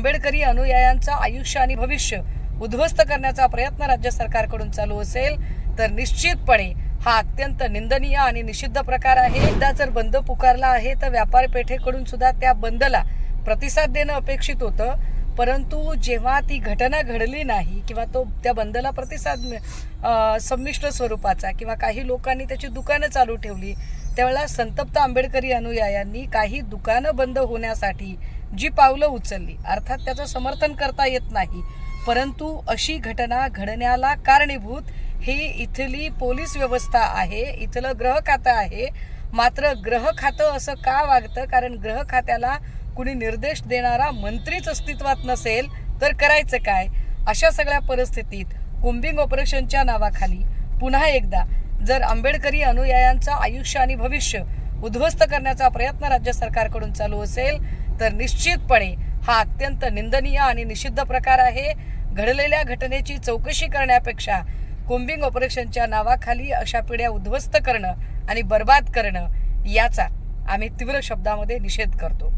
आंबेडकरी अनुयायांचं आयुष्य आणि भविष्य उद्ध्वस्त करण्याचा प्रयत्न राज्य सरकारकडून चालू असेल तर निश्चितपणे हा अत्यंत निंदनीय आणि निषिद्ध प्रकार आहे। एकदा जर बंद पुकारला आहे तर व्यापारी पेठेकडून सुद्धा त्या बंदला प्रतिसाद देणं अपेक्षित होतं, परंतु जेव्हा ती घटना घडली नाही किंवा त्या बंदला प्रतिसाद संमिश्र स्वरूपाचा किंवा काही लोकांनी त्याची दुकानं चालू ठेवली, त्यावेळेला संतप्त आंबेडकरी अनुयायांनी काही दुकानं बंद होण्यासाठी जी पावलं उचलली, अर्थात त्याचं समर्थन करता येत नाही, परंतु अशी घटना घडण्याला कारणीभूत ही इथली पोलीस व्यवस्था आहे, इथलं गृह खातं आहे। मात्र गृह खातं असं का वागतं? कारण गृह खात्याला कुणी निर्देश देणारा मंत्रीच अस्तित्वात नसेल तर करायचं काय? अशा सगळ्या परिस्थितीत कोम्बिंग ऑपरेशनच्या नावाखाली पुन्हा एकदा जर आंबेडकरी अनुयायांचं आयुष्य आणि भविष्य उद्ध्वस्त करण्याचा प्रयत्न राज्य सरकारकडून चालू असेल तर निश्चितपणे हा अत्यंत निंदनीय आणि निषिद्ध प्रकार आहे। घडलेल्या घटनेची चौकशी करण्यापेक्षा कोम्बिंग ऑपरेशनच्या नावाखाली अशा पिढ्या उद्ध्वस्त करणं आणि बर्बाद करणं याचा आम्ही तीव्र शब्दामध्ये निषेध करतो।